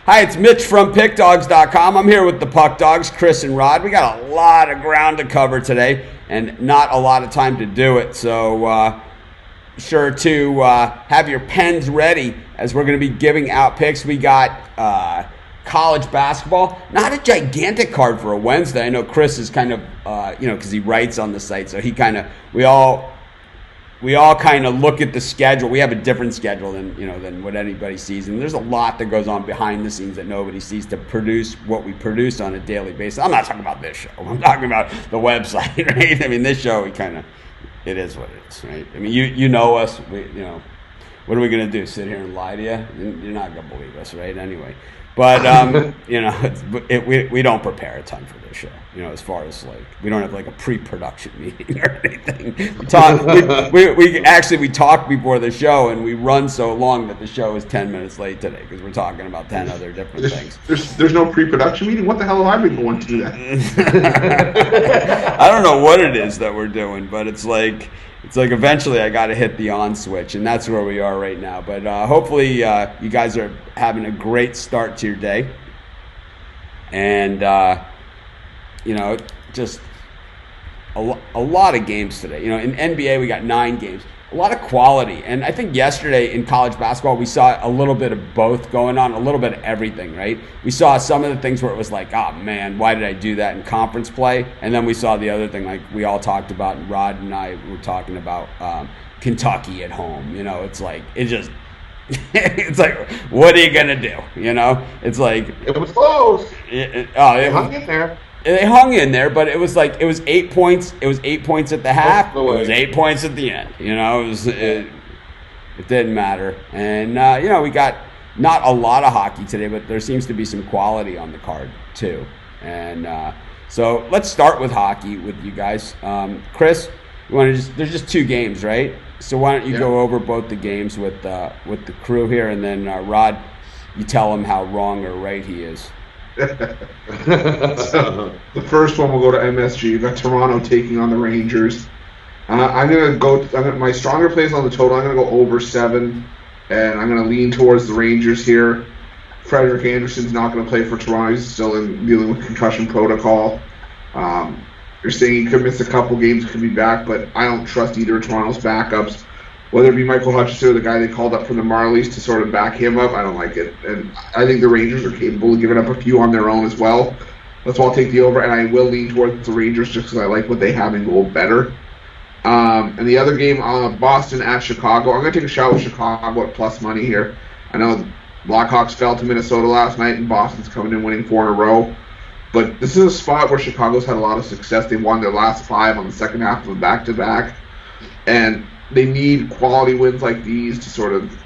Hi, it's Mitch from PickDogs.com. I'm here with the Puck Dogs, Chris and Rod. We got a lot of ground to cover today and not a lot of time to do it. So sure to have your pens ready as we're going to be giving out picks. We got college basketball. Not a gigantic card for a Wednesday. I know Chris is kind of, because he writes on the site. So we all kind of look at the schedule. We have a different schedule than what anybody sees, and there's a lot that goes on behind the scenes that nobody sees to produce what we produce on a daily basis. I'm not talking about this show. I'm talking about the website, right? I mean, this show, it is what it is, right? I mean, you know us. What are we gonna do? Sit here and lie to you? You're not gonna believe us, right? Anyway. But we don't prepare a ton for this show. As far as we don't have a pre-production meeting or anything. We talk before the show, and we run so long that the show is 10 minutes late today because we're talking about 10 other different things. There's no pre-production meeting. What the hell have I been going to do that? I don't know what it is that we're doing, but it's like eventually I got to hit the on switch, and that's where we are right now. But hopefully you guys are having a great start to your day. And, just a lot of games today. In NBA we got 9 games. A lot of quality. And I think yesterday in college basketball we saw a little bit of both going on, a little bit of everything, right? We saw some of the things where it was like, oh man, why did I do that in conference play? And then we saw the other thing like we all talked about, and Rod and I were talking about Kentucky at home. It's like, it's like, what are you going to do? It's like. It was close. It hung in there. They hung in there, but it was 8 points. It was 8 points at the half. It was 8 points at the end. It didn't matter. And, we got not a lot of hockey today, but there seems to be some quality on the card, too. And so let's start with hockey with you guys. Chris, there's just 2 games, right? So why don't you go over both the games with the crew here, and then Rod, you tell him how wrong or right he is. So, the first one will go to MSG. You've got Toronto taking on the Rangers. I'm going to go. My stronger plays on the total. I'm going to go over 7, and I'm going to lean towards the Rangers here. Frederik Andersen's not going to play for Toronto. He's still dealing with concussion protocol. You're saying he could miss a couple games, could be back, but I don't trust either of Toronto's backups. Whether it be Michael Hutchinson or the guy they called up from the Marlies to sort of back him up, I don't like it. And I think the Rangers are capable of giving up a few on their own as well. That's why I'll take the over, and I will lean towards the Rangers just because I like what they have in goal better. And the other game, Boston at Chicago. I'm going to take a shot with Chicago at plus money here. I know the Blackhawks fell to Minnesota last night, and Boston's coming in winning 4 in a row. But this is a spot where Chicago's had a lot of success. They won their last 5 on the second half of a back-to-back. And they need quality wins like these to sort of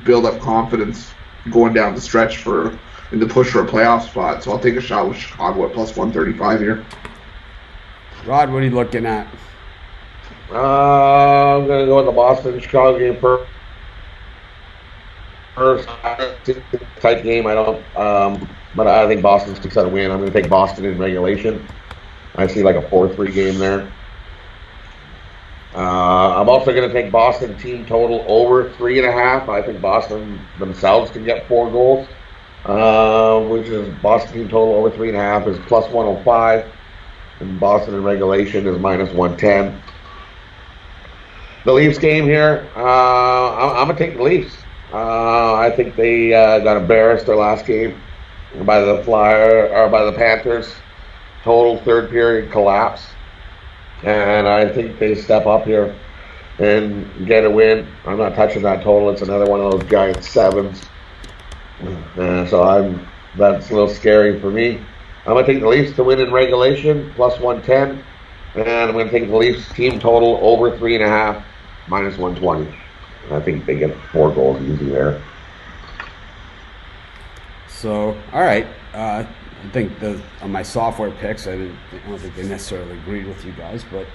build up confidence going down the stretch in the push for a playoff spot. So I'll take a shot with Chicago at plus 135 here. Rod, what are you looking at? I'm going to go with the Boston-Chicago game first. Tight game. But I think Boston's going to win. I'm going to take Boston in regulation. I see like a 4-3 game there. I'm also going to take Boston team total over 3.5. I think Boston themselves can get 4 goals, which is Boston team total over 3.5 is plus 105, and Boston in regulation is minus 110. The Leafs game here, I'm going to take the Leafs. I think they got embarrassed their last game by the Panthers. Total third period collapse. And I think they step up here and get a win. I'm not touching that total. It's another one of those giant 7s. So that's a little scary for me. I'm going to take the Leafs to win in regulation, plus 110. And I'm going to take the Leafs team total over 3.5, minus 120. I think they get 4 goals easy there. So, all right. I think on my software picks, I don't think they necessarily agreed with you guys, but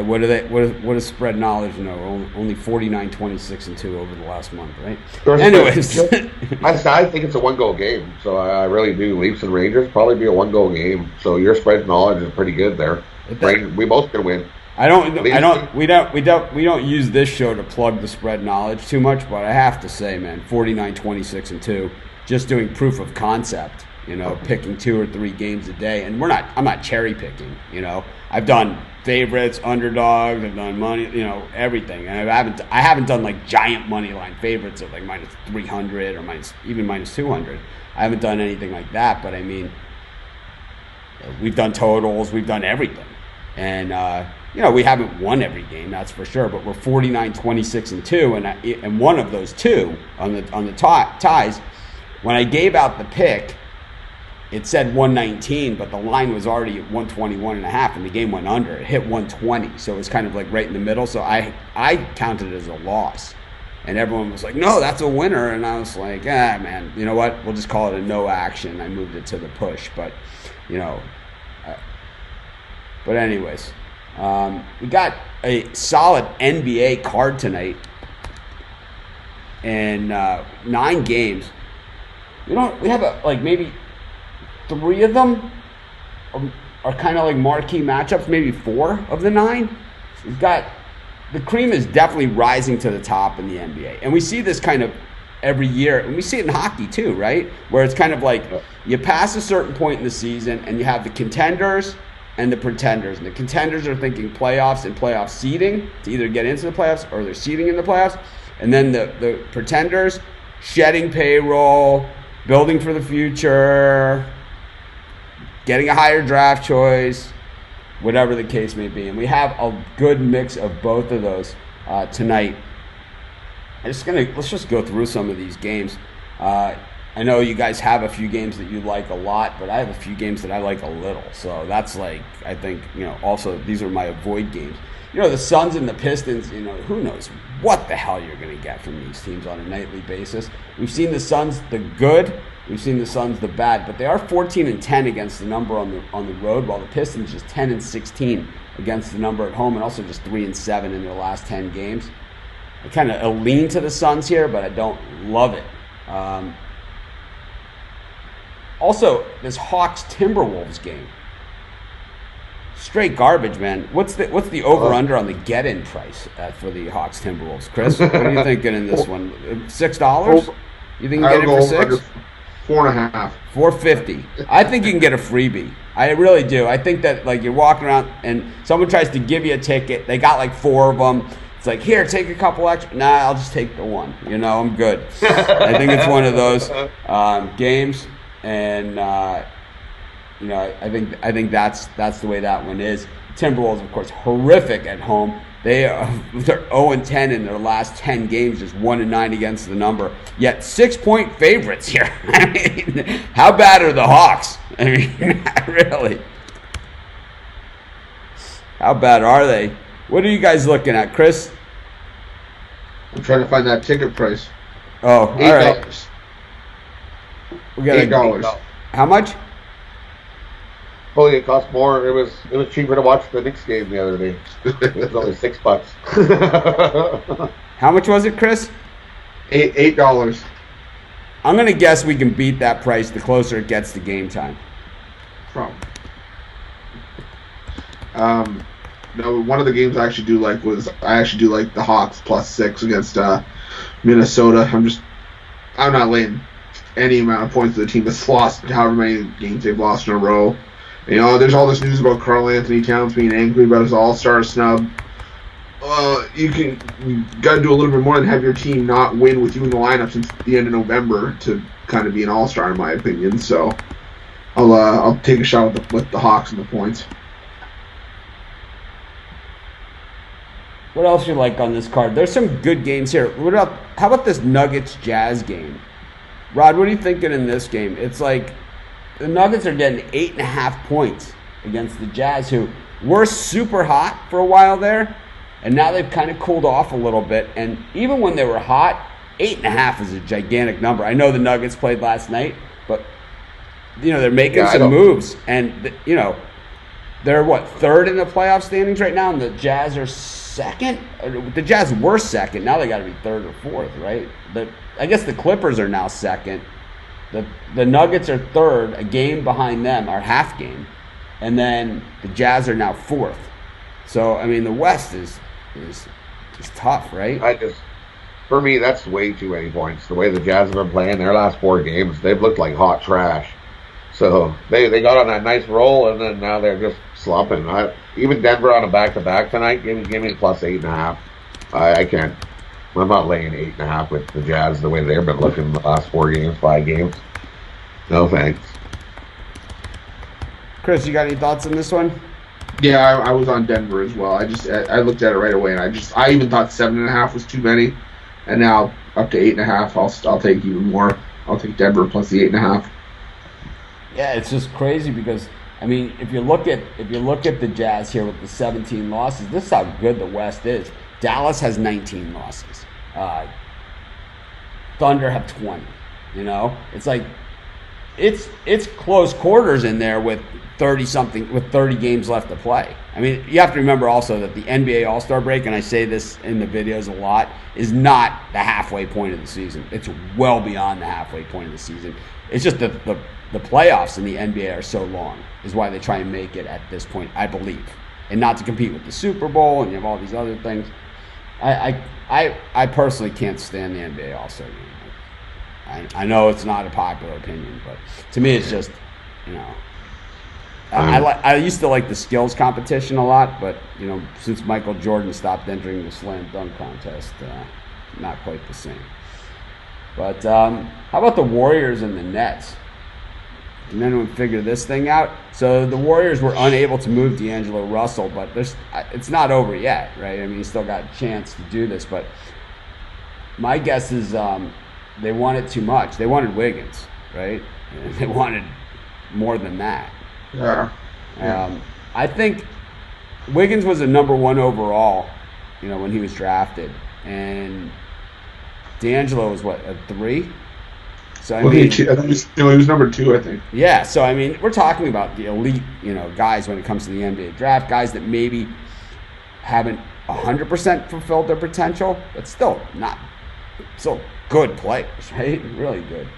what does spread knowledge know? Only 49, 26, and 2 over the last month, right? Anyways, I think it's a 1-goal game, so I really do. Leafs and Rangers probably be a 1-goal game. So your spread knowledge is pretty good there. We both can win. We don't use this show to plug the spread knowledge too much, but I have to say, man, 49, 26, and 2. just doing proof of concept, picking 2 or 3 games a day. And I'm not cherry picking, I've done favorites, underdogs, I've done money, everything. And I haven't done like giant money line favorites of like minus 300 or minus 200. I haven't done anything like that, but I mean, we've done totals, we've done everything. And, we haven't won every game, that's for sure, but we're 49, 26, and 2. And one of those 2 on the ties, when I gave out the pick, it said 119, but the line was already at 121.5, and the game went under. It hit 120, so it was kind of like right in the middle. So I counted it as a loss. And everyone was like, no, that's a winner. And I was like, man, you know what? We'll just call it a no action. I moved it to the push. But, but anyways, we got a solid NBA card tonight. And 9 games. We have maybe 3 of them are kind of like marquee matchups, maybe 4 of the 9. We've got the cream is definitely rising to the top in the NBA. And we see this kind of every year, and we see it in hockey too, right? Where it's kind of like you pass a certain point in the season and you have the contenders and the pretenders. And the contenders are thinking playoffs and playoff seeding to either get into the playoffs or they're seeding in the playoffs. And then the pretenders shedding payroll, building for the future, getting a higher draft choice, whatever the case may be. And we have a good mix of both of those tonight. Let's just go through some of these games. I know you guys have a few games that you like a lot, but I have a few games that I like a little. So that's like, I think, also these are my avoid games. The Suns and the Pistons, who knows what the hell you're going to get from these teams on a nightly basis. We've seen the Suns the good, we've seen the Suns the bad, but they are 14-10 against the number on the road, while the Pistons just 10-16 against the number at home, and also just 3-7 in their last 10 games. I kind of lean to the Suns here, but I don't love it. Also, this Hawks-Timberwolves game. Straight garbage, man. What's the over-under on the get-in price for the Hawks-Timberwolves? Chris, what are you thinking in this one? $6? You think you can get it for 6? 4.5. $4.50. I think you can get a freebie. I really do. I think that you're walking around and someone tries to give you a ticket. They got 4 of them. It's like, here, take a couple extra. Nah, I'll just take the one. I'm good. I think it's one of those games, and I think that's the way that one is. Timberwolves, of course, horrific at home. They're 0-10 in their last 10 games, just 1-9 against the number. Yet 6-point favorites here. I mean, how bad are the Hawks? I mean, really. How bad are they? What are you guys looking at, Chris? I'm trying to find that ticket price. Oh, $8. All right. We got $8. How much? Oh, it cost more. It was cheaper to watch the Knicks game the other day. It was only $6. How much was it, Chris? $8. I'm gonna guess we can beat that price the closer it gets to game time. Probably. No, one of the games I actually do like the Hawks +6 against Minnesota. I'm not laying any amount of points to the team that's lost however many games they've lost in a row. There's all this news about Karl Anthony Towns being angry about his All-Star snub. You got to do a little bit more than have your team not win with you in the lineup since the end of November to kind of be an All-Star, in my opinion. So I'll take a shot with the Hawks and the points. What else you like on this card? There's some good games here. How about this Nuggets-Jazz game? Rod, what are you thinking in this game? It's like the Nuggets are getting 8.5 points against the Jazz, who were super hot for a while there, and now they've kind of cooled off a little bit. And even when they were hot, 8.5 is a gigantic number. I know the Nuggets played last night, but they're making some moves, and they're third in the playoff standings right now, and the Jazz are second. The Jazz were second. Now they got to be third or fourth, right? I guess the Clippers are now second. The Nuggets are third, a game behind them, or half game, and then the Jazz are now fourth. So I mean, the West is tough, right? For me, that's way too many points. The way the Jazz have been playing their last 4 games, they've looked like hot trash. So they got on that nice roll, and then now they're just slumping. Even Denver on a back-to-back tonight, give me the plus 8.5. I can't. I'm not laying 8.5 with the Jazz the way they've been looking the last 4 games, 5 games. No thanks. Chris, you got any thoughts on this one? Yeah, I was on Denver as well. I looked at it right away, and I even thought 7.5 was too many, and now up to 8.5. I'll take even more. I'll take Denver plus the 8.5. Yeah, it's just crazy because I mean, if you look at the Jazz here with the 17 losses, this is how good the West is. Dallas has 19 losses. Thunder have 20. You know, it's like it's close quarters in there with 30 games left to play. I mean, you have to remember also that the NBA All-Star break, and I say this in the videos a lot, is not the halfway point of the season. It's well beyond the halfway point of the season. It's just the playoffs in the NBA are so long, is why they try and make it at this point, I believe, and not to compete with the Super Bowl and you have all these other things. I personally can't stand the NBA All-Star game. I know it's not a popular opinion, but to me, it's just, you know. I used to like the skills competition a lot, but you know, since Michael Jordan stopped entering the slam dunk contest, not quite the same. But how about the Warriors and the Nets? Can anyone figure this thing out? So the Warriors were unable to move D'Angelo Russell, but it's not over yet, right? I mean, he's still got a chance to do this, but my guess is they wanted too much. They wanted Wiggins, right? They wanted more than that. Yeah. I think Wiggins was a number 1 overall, you know, when he was drafted, and D'Angelo was what, a 3? So I mean, he was number 2, I think. Yeah. So I mean, we're talking about the elite, you know, guys when it comes to the NBA draft, guys that maybe haven't 100% fulfilled their potential, but still good players, right? Really good.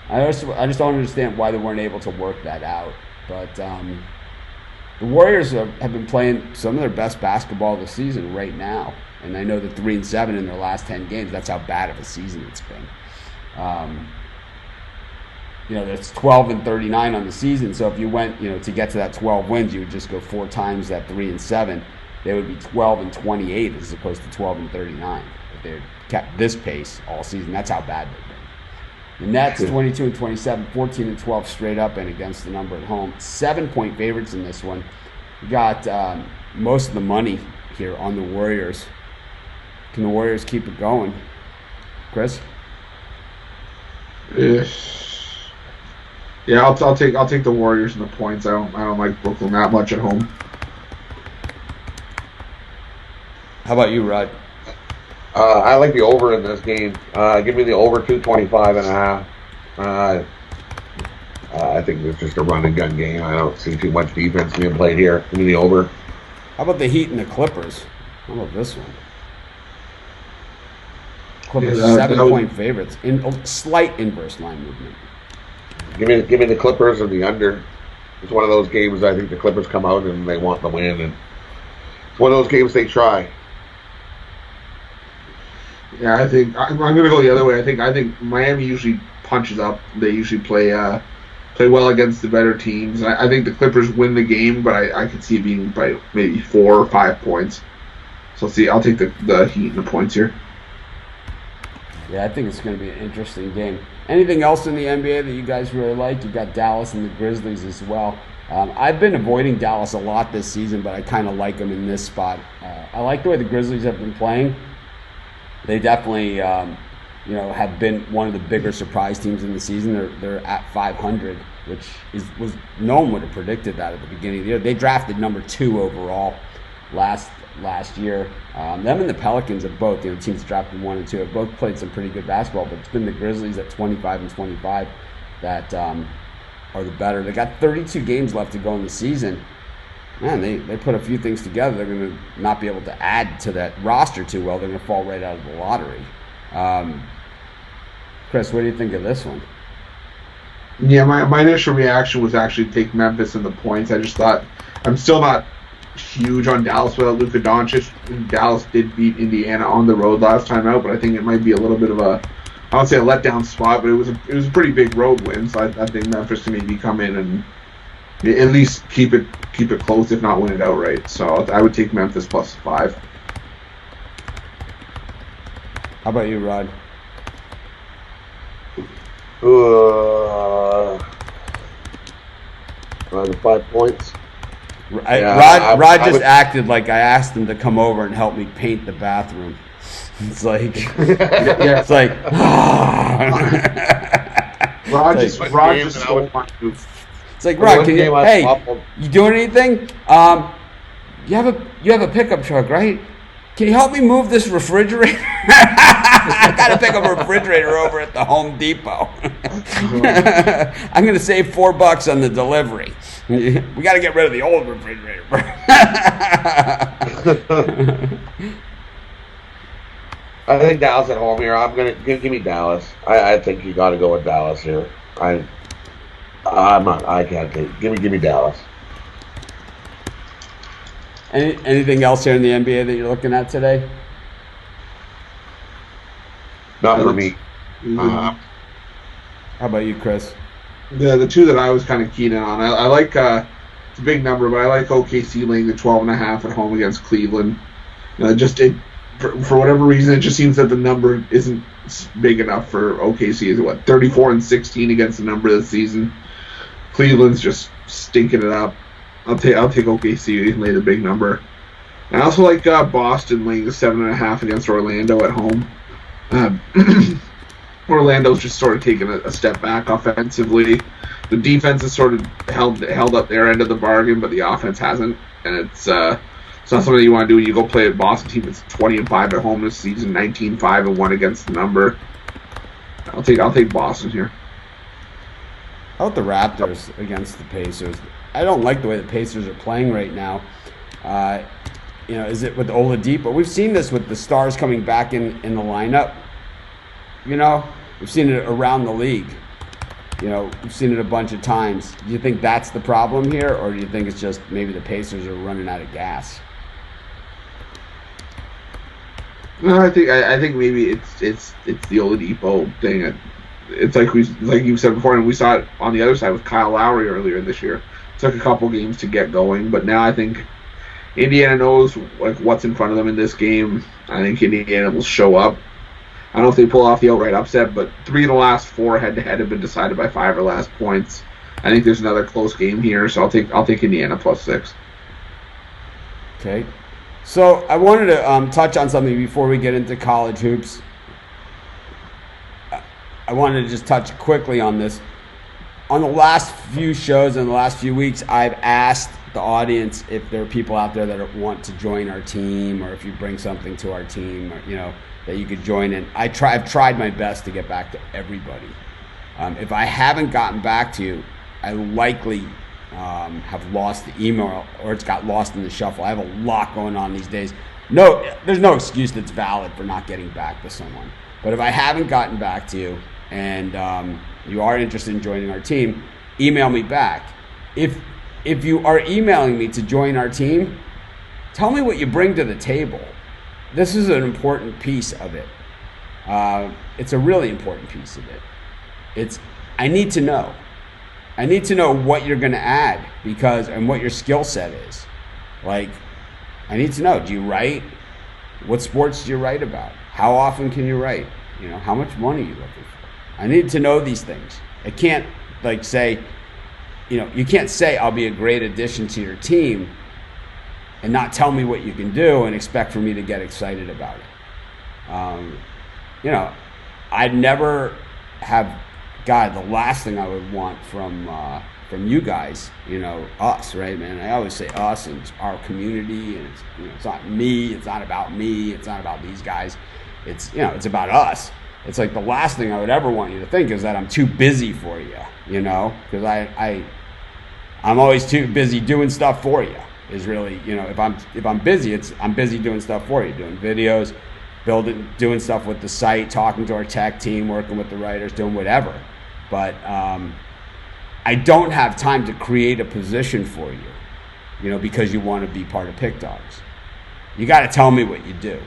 I just don't understand why they weren't able to work that out. But the Warriors have been playing some of their best basketball of the season right now. And I know they're 3-7 in their last 10 games. That's how bad of a season it's been. You know, that's 12-39 on the season. So if you went, you know, to get to that 12 wins, you would just go 4 times that 3-7. They would be 12-28 as opposed to 12-39 if they kept this pace all season. That's how bad they've been. The Nets, 22-27, 14-12 straight up and against the number at home. 7-point favorites in this one. We got most of the money here on the Warriors. Can the Warriors keep it going? Chris? Yeah, I'll take the Warriors and the points. I don't like Brooklyn that much at home. How about you, Rod? I like the over in this game. Give me the over 225.5. I think it's just a run and gun game. I don't see too much defense being played here. Give me the over. How about the Heat and the Clippers? How about this one? Clippers 7-point favorites in a slight inverse line movement. Give me the Clippers and the under. It's one of those games I think the Clippers come out and they want the win, and it's one of those games they try. Yeah, I think I'm going to go the other way. I think Miami usually punches up. They usually play well against the better teams. I think the Clippers win the game, but I could see it being by maybe 4 or 5 points. So I'll take the Heat and the points here. Yeah, I think it's going to be an interesting game. Anything else in the NBA that you guys really like? You got Dallas and the Grizzlies as well. I've been avoiding Dallas a lot this season, but I kind of like them in this spot. I like the way the Grizzlies have been playing. They definitely, have been one of the bigger surprise teams in the season. They're at 500, which was no one would have predicted that at the beginning of the year. They drafted number 2 overall last year. Them and the Pelicans have both, teams drafted 1 and 2, have both played some pretty good basketball, but it's been the Grizzlies at 25-25 that are the better. They got 32 games left to go in the season. Man, they put a few things together. They're going to not be able to add to that roster too well. They're going to fall right out of the lottery. Chris, what do you think of this one? Yeah, my initial reaction was actually to take Memphis and the points. I just thought I'm still not huge on Dallas without Luka Doncic. Dallas did beat Indiana on the road last time out, but I think it might be a little bit of a, I would say a letdown spot, but it was a pretty big road win. So I think Memphis can maybe come in and at least keep it close, if not win it outright. So I would take Memphis plus 5. How about you, Rod? Around 5 points. Rod just acted like I asked him to come over and help me paint the bathroom. It's like, it's like, Rod just stole my move. It's like, Rod, you doing anything? You have a pickup truck, right? Can you help me move this refrigerator? I got to pick up a refrigerator over at the Home Depot. I'm going to save $4 on the delivery. We got to get rid of the old refrigerator. I think Dallas at home here. I'm gonna give me Dallas. I think you got to go with Dallas here. I can't take. Give me Dallas. Anything else here in the NBA that you're looking at today? Not for me. How about you, Chris? Yeah, the two that I was kind of keen on. I like it's a big number, but I like OKC laying the 12.5 at home against Cleveland. For whatever reason, it just seems that the number isn't big enough for OKC. Is it 34-16 against the number this season? Cleveland's just stinking it up. I'll take OKC and lay the big number. I also like Boston laying the 7.5 against Orlando at home. Orlando's just sort of taken a step back offensively. The defense has sort of held up their end of the bargain, but the offense hasn't, and it's not something you want to do when you go play a Boston team that's 20-5 at home this season, 19-5-1 against the number. I'll take Boston here. How about the Raptors against the Pacers? I don't like the way the Pacers are playing right now. Is it with Oladipo? We've seen this with the stars coming back in the lineup. We've seen it around the league. We've seen it a bunch of times. Do you think that's the problem here, or do you think it's just maybe the Pacers are running out of gas? No, I think maybe it's the Oladipo thing. It's like you said before, and we saw it on the other side with Kyle Lowry earlier this year. It took a couple games to get going, but now I think Indiana knows what's in front of them in this game. I think Indiana will show up. I don't know if they pull off the outright upset, but 3 of the last 4 head-to-head have been decided by 5 or less points. I think there's another close game here, so I'll take Indiana plus 6. Okay. So I wanted to touch on something before we get into college hoops. I wanted to just touch quickly on this. On the last few shows and the last few weeks, I've asked the audience if there are people out there that want to join our team, or if you bring something to our team, or, that you could join in. I've tried my best to get back to everybody. If I haven't gotten back to you, I likely have lost the email, or it's got lost in the shuffle. I have a lot going on these days. No, there's no excuse that's valid for not getting back to someone. But if I haven't gotten back to you, and you are interested in joining our team, email me back. If you are emailing me to join our team, tell me what you bring to the table. This is an important piece of it. It's a really important piece of it. I need to know. I need to know what you're going to add and what your skill set is. I need to know. Do you write? What sports do you write about? How often can you write? How much money are you looking for? I need to know these things. I can't say, you can't say I'll be a great addition to your team and not tell me what you can do and expect for me to get excited about it. I'd never have, God, the last thing I would want from you guys, us, right, man? I always say us, and it's our community, and it's not me, it's not about me, it's not about these guys. It's about us. It's like the last thing I would ever want you to think is that I'm too busy for you, because I'm always too busy doing stuff for you. Is really, if I'm busy, I'm busy doing stuff for you, doing videos, doing stuff with the site, talking to our tech team, working with the writers, doing whatever. But I don't have time to create a position for you. because you want to be part of Pick Dogs. You got to tell me what you do.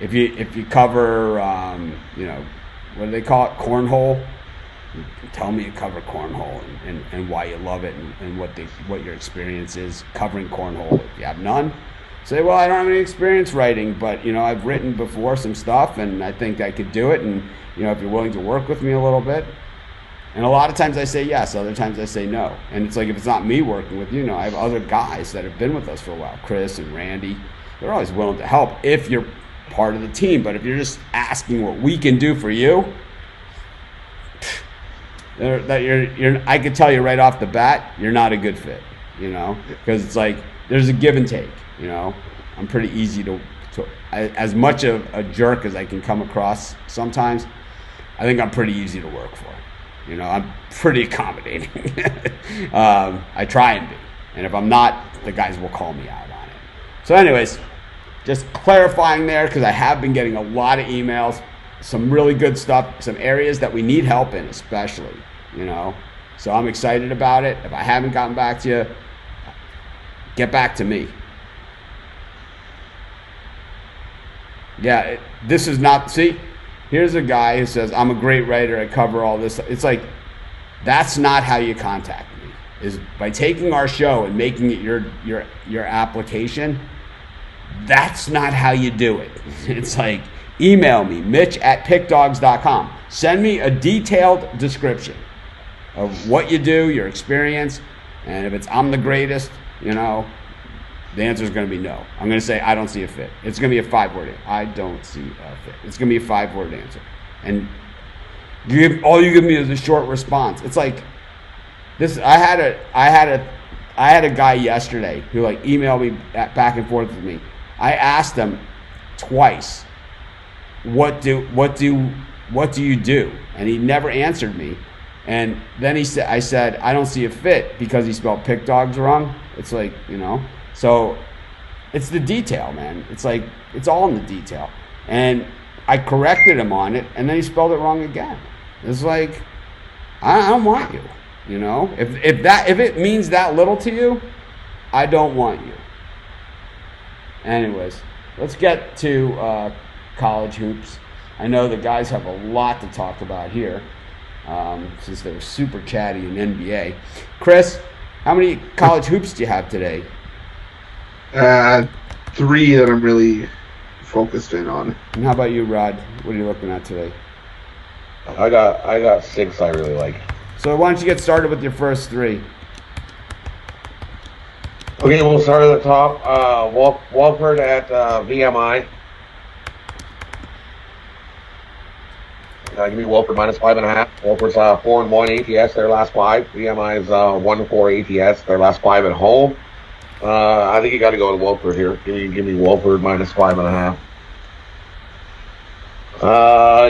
If you cover, what do they call it, cornhole? Tell me you cover cornhole and why you love it and what your experience is covering cornhole. If you have none, say, well, I don't have any experience writing, but I've written before some stuff and I think I could do it. And if you're willing to work with me a little bit. And a lot of times I say yes, other times I say no. And it's like, if it's not me working with you, I have other guys that have been with us for a while, Chris and Randy. They're always willing to help if you're part of the team. But if you're just asking what we can do for you, I could tell you right off the bat, you're not a good fit, because it's like there's a give and take. I'm pretty easy to as much of a jerk as I can come across sometimes. I think I'm pretty easy to work for. I'm pretty accommodating. I try and be. And if I'm not, the guys will call me out on it. So anyways, just clarifying there, because I have been getting a lot of emails, some really good stuff, some areas that we need help in especially, So I'm excited about it. If I haven't gotten back to you, get back to me. Yeah, this is not, see, here's a guy who says, I'm a great writer, I cover all this. It's like, that's not how you contact me, is by taking our show and making it your application. That's not how you do it. It's like, email me, mitch@pickdogs.com. Send me a detailed description of what you do, your experience, and if it's I'm the greatest, the answer is going to be no. I'm going to say I don't see a fit. It's going to be a 5-word answer. I don't see a fit. It's going to be a 5-word answer. And all you give me is a short response. It's like this. I had a guy yesterday who emailed me back and forth with me. I asked him twice, what do you do? And he never answered me. And then I said, I don't see a fit because he spelled Pick Dogs wrong. It's like, so it's the detail, man. It's like, it's all in the detail. And I corrected him on it, and then he spelled it wrong again. It's like, I don't want you, If it means that little to you, I don't want you. Anyways, let's get to college hoops. I know the guys have a lot to talk about here, since they were super chatty in NBA. Chris, how many college hoops do you have today? 3 that I'm really focused in on. And how about you, Rod? What are you looking at today? I got 6 I really like. So why don't you get started with your first 3? Okay, we'll start at the top. Walford at VMI. Give me Walford minus 5.5. Walford's 4-1 ATS their last 5. VMI's 1-4 ATS their last 5 at home. I think you got to go with Walford here. Give me Walford minus 5.5.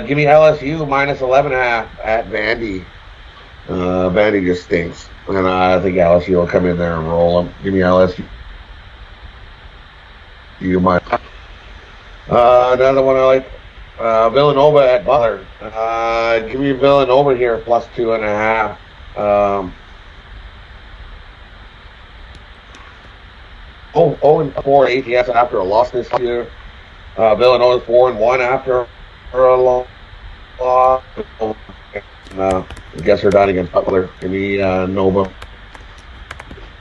Give me LSU minus 11.5 at Vandy. Vandy just stinks, and I think LSU will come in there and roll them. Give me LSU. Another one I like. Villanova at Butler. Give me Villanova here plus 2.5. 0-4 ATS after a loss this year. Villanova's 4-1 after a loss. I guess they're done against Butler. Give me Nova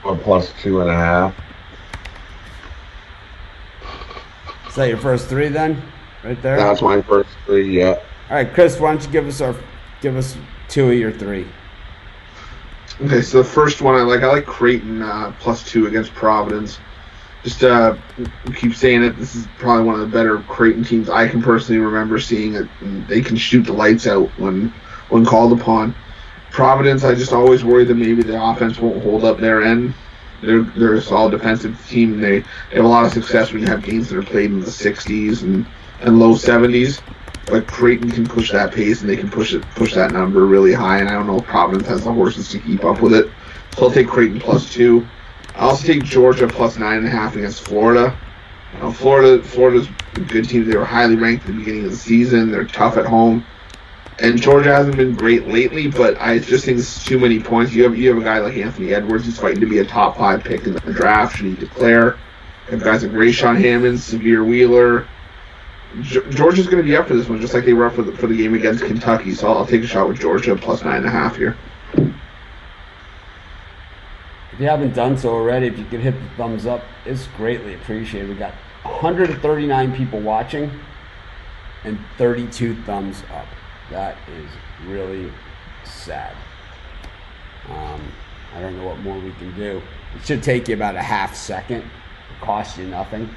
plus 2.5. Is that your first 3 then? Right there? That's my first 3, yeah. All right, Chris, why don't you give us 2 of your 3? Okay, so the first one I like Creighton plus 2 against Providence. Just keep saying it. This is probably one of the better Creighton teams I can personally remember seeing it. And they can shoot the lights out when called upon. Providence, I just always worry that maybe the offense won't hold up their end. They're a solid defensive team. They have a lot of success when you have games that are played in the 60s and low 70s. But Creighton can push that pace, and they can push that number really high. And I don't know if Providence has the horses to keep up with it. So I'll take Creighton plus 2. I'll also take Georgia plus 9.5 against Florida. Florida's a good team. They were highly ranked at the beginning of the season. They're tough at home. And Georgia hasn't been great lately, but I just think it's too many points. You have a guy like Anthony Edwards who's fighting to be a top 5 pick in the draft. Should he declare? You have guys like Rayshon Hammond, Severe Wheeler. Georgia's going to be up for this one, just like they were up for the game against Kentucky. So I'll take a shot with Georgia plus 9.5 here. If you haven't done so already, if you could hit the thumbs up, it's greatly appreciated. We got 139 people watching and 32 thumbs up. That is really sad. I don't know what more we can do. It should take you about a half second. It costs you nothing.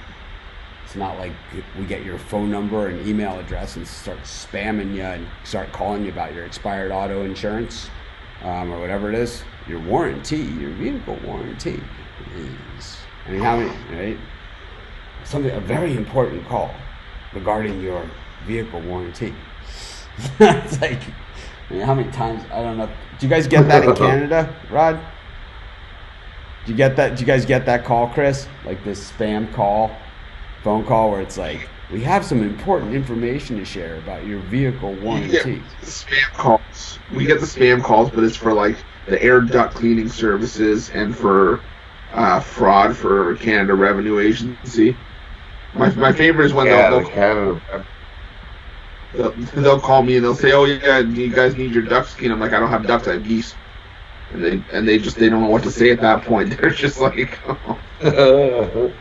It's not like we get your phone number and email address and start spamming you and start calling you about your expired auto insurance or whatever it is. Your warranty, your vehicle warranty is, I mean, how many, right? A very important call regarding your vehicle warranty. It's like, I mean, how many times, I don't know. Do you guys get that in Canada, Rod? Do you get that? Do you guys get that call, Chris? Like this spam call, phone call where it's like, we have some important information to share about your vehicle warranty. We get the spam calls. We get the spam calls, but it's for like the air duct cleaning services and for fraud for Canada Revenue Agency. My favorite is when they'll call me and they'll say, "Oh yeah, do you guys need your ducks cleaned?" I'm like, "I don't have ducks, I have geese." And they don't know what to say at that point. They're just like, oh.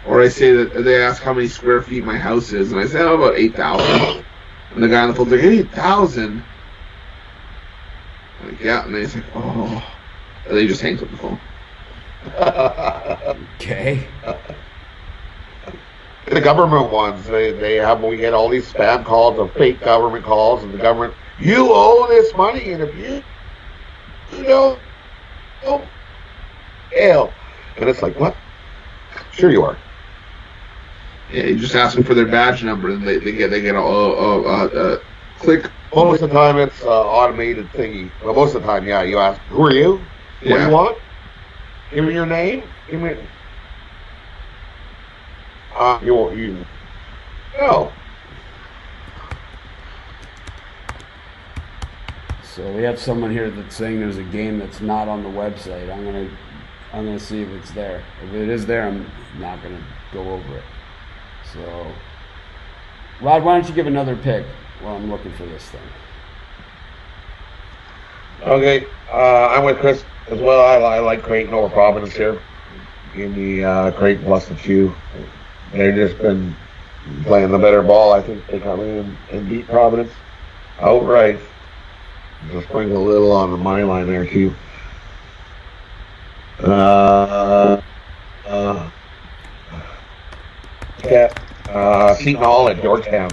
Or I say that they ask how many square feet my house is, and I say, "Oh, about 8,000." And the guy on the phone's like, 8,000. Like, yeah, and he's like, "Oh," and then he just hangs up the phone. Okay. The government ones, we get all these spam calls of fake government calls, and the government, you owe this money, and if you don't, hell. And it's like, what? Sure you are. Yeah, you just ask them for their badge number, and they get a click. Most of the time it's automated thingy. Well, most of the time, yeah, you ask, who are you? What do you want? Give me your name. Give me. You. No. So we have someone here that's saying there's a game that's not on the website. I'm gonna see if it's there. If it is there, I'm not gonna go over it. So, Rod, why don't you give another pick while I'm looking for this thing? Okay, I'm with Chris as well. I like Creighton over Providence here. Give me Creighton plus the 2. They've just been playing the better ball. I think they come in and beat Providence outright. Just bring a little on the money line there too. Seton Hall at Georgetown.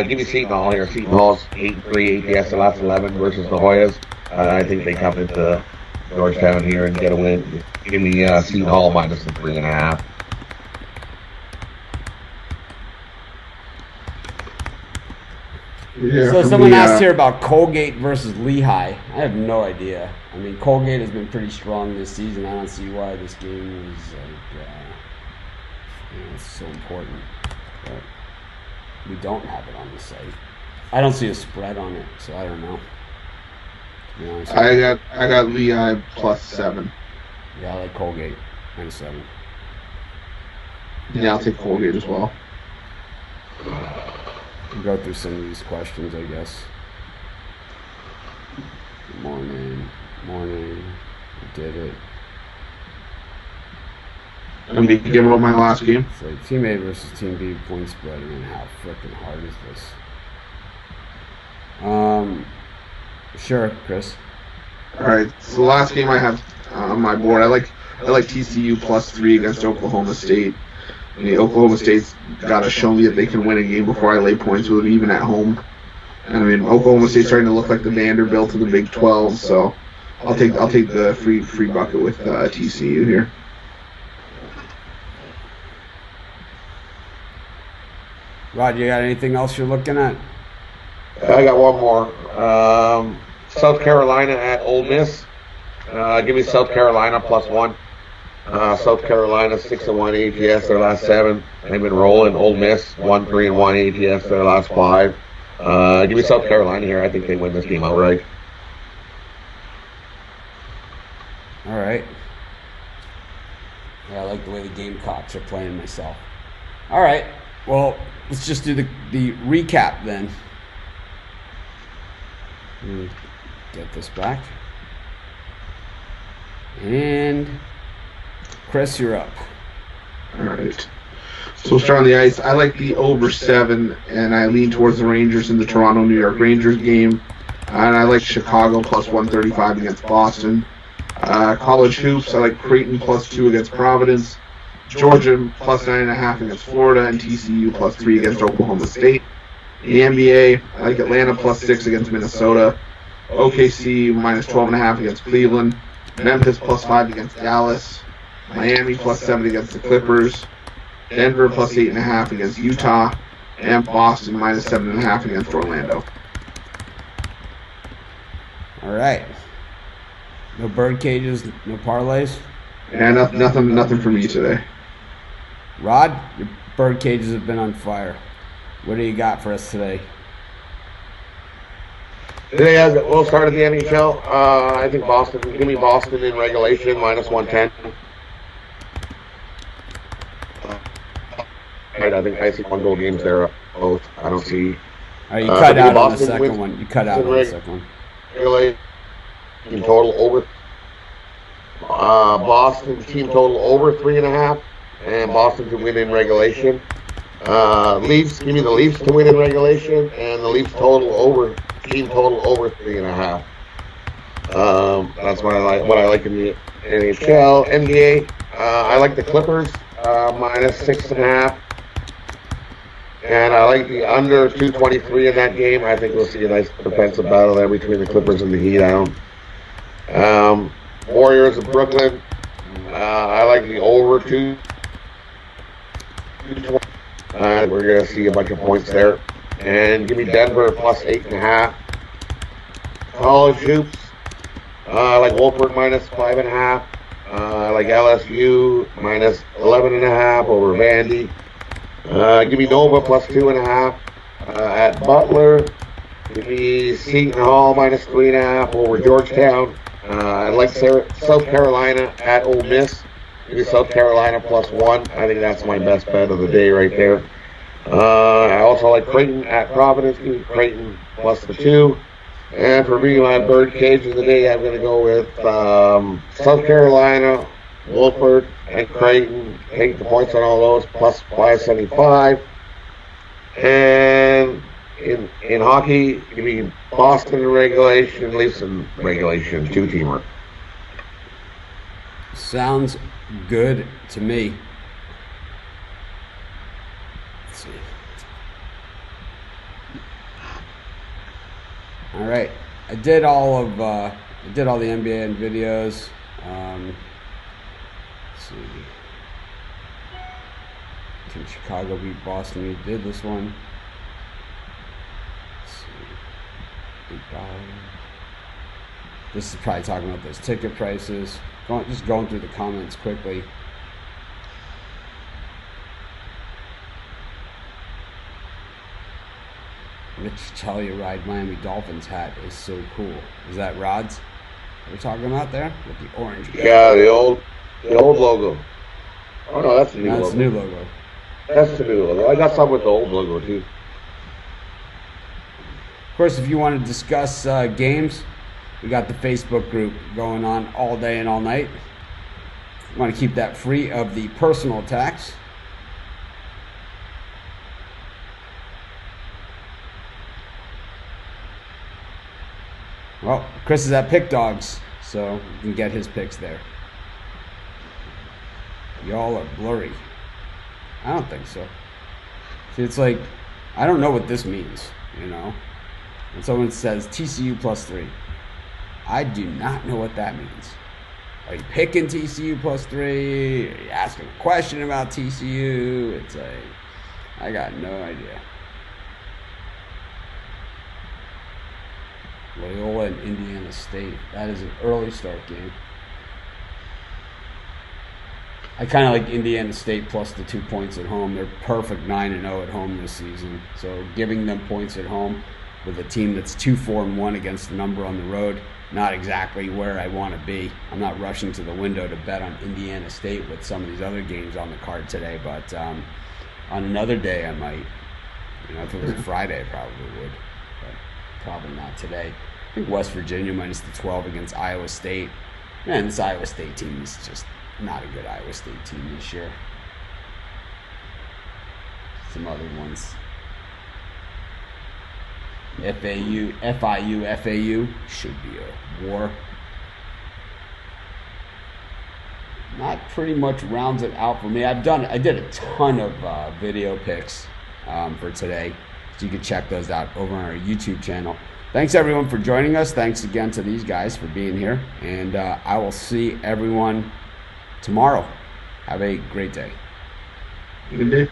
Give me Seton Hall here. Seton Hall's 8-3 ATS the last 11 versus the Hoyas. I think they come into Georgetown here and get a win. Give me Seton Hall minus the 3.5. Yeah, so someone asked here about Colgate versus Lehigh. I have no idea. I mean, Colgate has been pretty strong this season. I don't see why this game is like, it's so important. But we don't have it on the site. I don't see a spread on it, so I don't know. To be honest, I got Lehigh plus 7. Yeah, I like Colgate minus 7. Yeah, I'll take Colgate as well. We'll go through some of these questions, I guess. Morning. We did it. I'm going to give up my last game. So Team A versus Team B point spread. I mean, how freaking hard is this? Sure, Chris. All right. So the last game I have on my board, I like TCU plus 3 against Oklahoma State. I mean, Oklahoma State's got to show me that they can win a game before I lay points with them, even at home. And I mean, Oklahoma State's starting to look like the Vanderbilt of the Big 12, so I'll take the free bucket with TCU here. Rod, you got anything else you're looking at? I got one more. South Carolina at Ole Miss. Give me South Carolina plus 1. South Carolina 6-1 ATS their last 7. They've been rolling. Ole Miss 1-3-1 ATS their last 5. Give me South Carolina here. I think they win this game outright. All right. Yeah, I like the way the Gamecocks are playing myself. All right. Well, let's just do the recap then. Get this back. And Chris, you're up. All right. So we'll start on the ice. I like the over 7, and I lean towards the Rangers in the Toronto-New York Rangers game. And I like Chicago plus 135 against Boston. College hoops, I like Creighton plus 2 against Providence. Georgia plus 9.5 against Florida, and TCU plus 3 against Oklahoma State. The NBA, I like Atlanta plus 6 against Minnesota. OKC minus 12.5 against Cleveland. Memphis plus 5 against Dallas. Miami plus 7 against the Clippers. Denver plus 8.5 against Utah. And Boston minus 7.5 against Orlando. All right. No bird cages, no parlays? And nothing for me today. Rod, your bird cages have been on fire. What do you got for us today? Today, we'll start at the NHL. I think Boston. Give me Boston in regulation minus 110. Right, I see 1-goal games there. Both. I don't see. All right, you cut out on the second one. You cut out on the second one. Regulation team total over. Boston team total over 3.5, and Boston to win in regulation. Leafs, give me the Leafs to win in regulation, and the Leafs team total over 3.5. That's what I like in the NHL. NBA, I like the Clippers minus 6.5, and I like the under 223 in that game. I think we'll see a nice defensive battle there between the Clippers and the Heat. Warriors of Brooklyn, I like the over 220. We're going to see a bunch of points there. And give me Denver plus 8.5. College hoops, I like Wolford minus 5.5. I like LSU minus 11.5 over Vandy. Give me Nova plus 2.5. At Butler, give me Seton Hall minus 3.5 over Georgetown. I like South Carolina at Ole Miss. Give me South Carolina plus 1. I think that's my best bet of the day right there. I also like Creighton at Providence. Give me Creighton plus the 2. And for me, my bird cage of the day, I'm going to go with South Carolina, Wolford, and Creighton. Take the points on all those, plus 575. And in hockey, give me Boston in regulation, Leafs in regulation, 2-teamer. Sounds good to me. Let's see. All right, I did all the NBA videos. Let's see. Can Chicago beat Boston? We did this one. This is probably talking about those ticket prices. Just going through the comments quickly. Mitch Telluride Miami Dolphins hat is so cool. Is that Rod's we're talking about there with the orange? Yeah, the old logo. Oh no, that's the new logo. That's the new logo. That's the new logo. I got some with the old logo too. Of course, if you want to discuss games, we got the Facebook group going on all day and all night. We want to keep that free of the personal attacks. Well, Chris is at Pick Dogs, so you can get his picks there. Y'all are blurry. I don't think so. See, it's like, I don't know what this means, you know? When someone says TCU plus 3, I do not know what that means. Are you picking TCU plus 3? Are you asking a question about TCU? It's like, I got no idea. Loyola and Indiana State. That is an early start game. I kind of like Indiana State plus the 2 points at home. They're perfect 9-0 at home this season. So giving them points at home with a team that's 2-4-1 against the number on the road, not exactly where I want to be. I'm not rushing to the window to bet on Indiana State with some of these other games on the card today, but on another day I might. If it was a Friday, I probably would, but probably not today. I think West Virginia minus the 12 against Iowa State. Man, this Iowa State team is just not a good Iowa State team this year. Some other ones. FIU should be a war. That pretty much rounds it out for me. I did a ton of video picks for today, so you can check those out over on our YouTube channel. Thanks everyone for joining us. Thanks again to these guys for being here, and I will see everyone tomorrow. Have a great day. Good day.